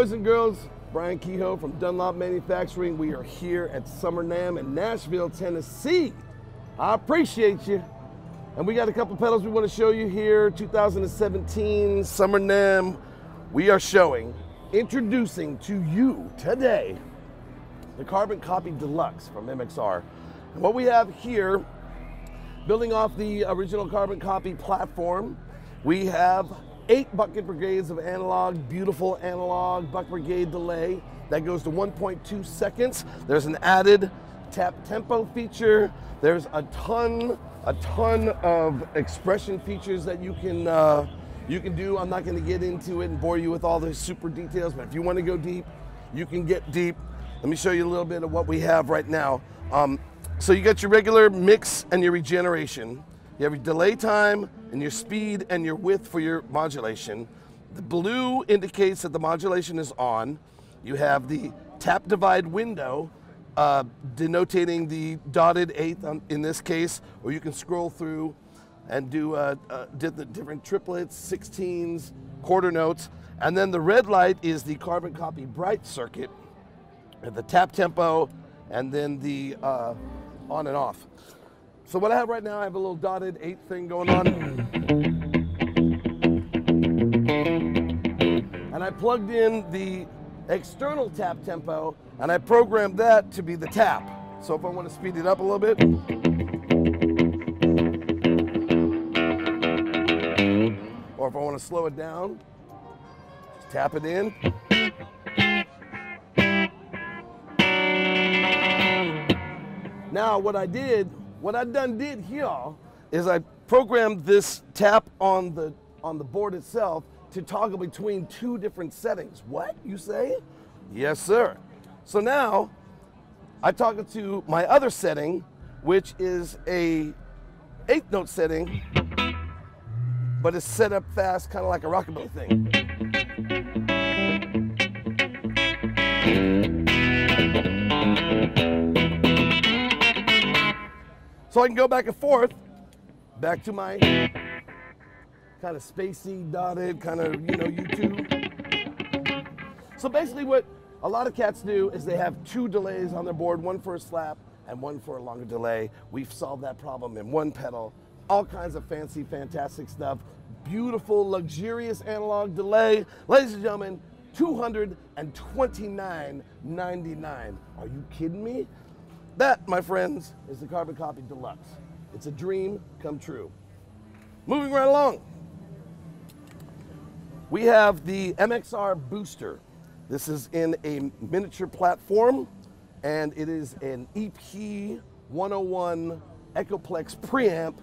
boys and girls, Bryan Kehoe from Dunlop Manufacturing. We are here at Summer NAMM in Nashville, Tennessee. I appreciate you. And we got a couple pedals we want to show you here. 2017 Summer NAMM. We are introducing to you today the Carbon Copy Deluxe from MXR. And what we have here, building off the original Carbon Copy platform, we have 8 bucket brigades of analog, beautiful analog buck brigade delay that goes to 1.2 seconds. There's an added tap tempo feature. There's a ton of expression features that you can do. I'm not going to get into it and bore you with all the super details, but if you want to go deep, you can get deep. Let me show you a little bit of what we have right now. So you got your regular mix and your regeneration. You have your delay time and your speed and your width for your modulation. The blue indicates that the modulation is on. You have the tap divide window denotating the dotted eighth in this case, or you can scroll through and do the different triplets, 16s, quarter notes. And then the red light is the Carbon Copy Bright circuit, the tap tempo, and then the on and off. So what I have right now, I have a little dotted 8 thing going on. And I plugged in the external tap tempo, and I programmed that to be the tap. So if I want to speed it up a little bit, or if I want to slow it down, just tap it in. Now what I done did here is I programmed this tap on the board itself to toggle between 2 different settings. What, you say? Yes, sir. So now I toggle to my other setting, which is a 8th note setting, but it's set up fast, kind of like a rockabilly thing. So I can go back and forth, back to my kind of spacey, dotted, kind of, YouTube. So basically what a lot of cats do is they have 2 delays on their board, one for a slap and one for a longer delay. We've solved that problem in one pedal. All kinds of fancy, fantastic stuff. Beautiful, luxurious analog delay. Ladies and gentlemen, $229.99. Are you kidding me? That, my friends, is the Carbon Copy Deluxe. It's a dream come true. Moving right along. We have the MXR Booster. This is in a miniature platform, and it is an EP 101 Echoplex preamp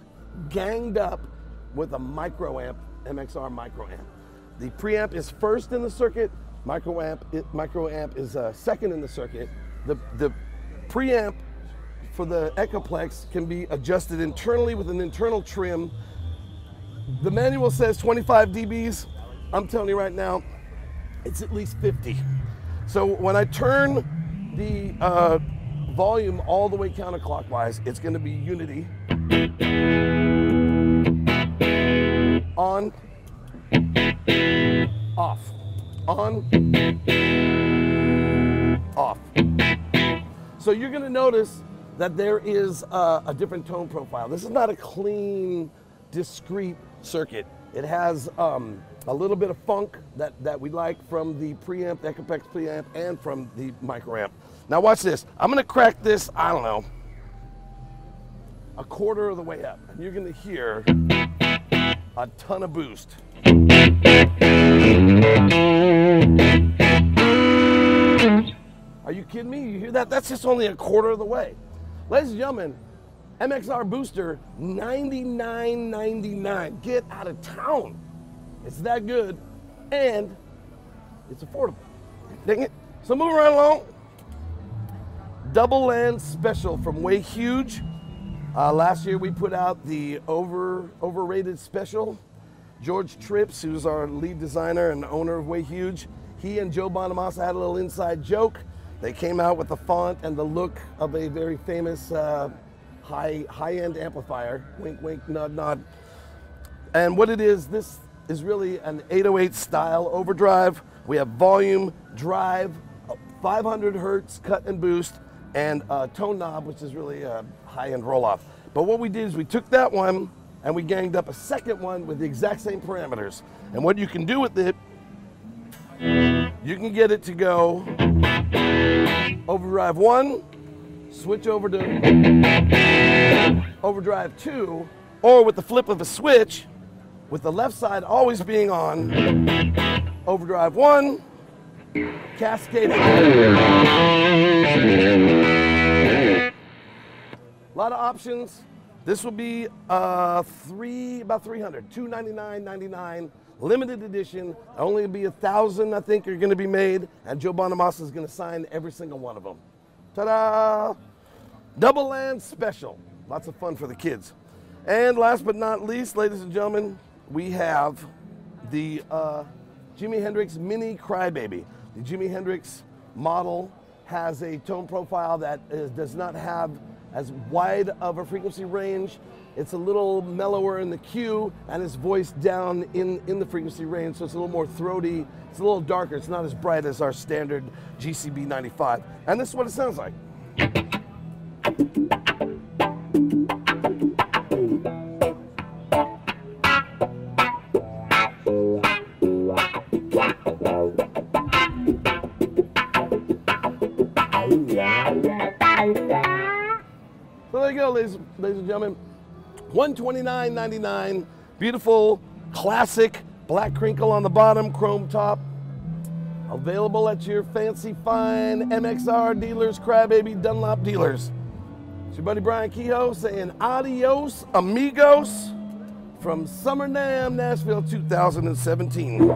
ganged up with a microamp, MXR microamp. The preamp is first in the circuit, microamp is second in the circuit. The preamp for the Echoplex can be adjusted internally with an internal trim. The manual says 25 dBs. I'm telling you right now, it's at least 50. So when I turn the volume all the way counterclockwise, it's going to be unity. On, off, on, off. So you're going to notice that there is a different tone profile. This is not a clean, discrete circuit. It has a little bit of funk that we like from the preamp, the Echoplex preamp, and from the microamp. Now watch this. I'm going to crack this, I don't know, a quarter of the way up. And you're going to hear a ton of boost. Are you kidding me? You hear that? That's just only a quarter of the way. Ladies and gentlemen, MXR Booster, $99.99. Get out of town. It's that good, and it's affordable. Dang it. So moving right along. Double Land Special from Way Huge. Last year we put out the overrated special. George Trips, who's our lead designer and owner of Way Huge, he and Joe Bonamassa had a little inside joke. They came out with the font and the look of a very famous high-end amplifier. Wink, wink, nod, nod. And what it is, this is really an 808 style overdrive. We have volume, drive, 500 hertz cut and boost, and a tone knob, which is really a high-end roll-off. But what we did is we took that one and we ganged up a second one with the exact same parameters. And what you can do with it, you can get it to go overdrive 1, switch over to overdrive 2, or with the flip of a switch, with the left side always being on, overdrive 1, cascading. A lot of options. This will be about 300, $299.99, limited edition. Only be 1,000, I think, are going to be made, and Joe Bonamassa is going to sign every single one of them. Ta-da! Double land special. Lots of fun for the kids. And last but not least, ladies and gentlemen, we have the Jimi Hendrix Mini Crybaby. The Jimi Hendrix model has a tone profile that does not have as wide of a frequency range. It's a little mellower in the Q and is voiced down in the frequency range, so it's a little more throaty. It's a little darker. It's not as bright as our standard GCB 95. And this is what it sounds like. So there you go, ladies and gentlemen. $129.99. Beautiful, classic, black crinkle on the bottom, chrome top. Available at your fancy, fine MXR dealers, Crybaby Dunlop dealers. It's your buddy Bryan Kehoe saying adios, amigos, from Summer NAMM, Nashville 2017.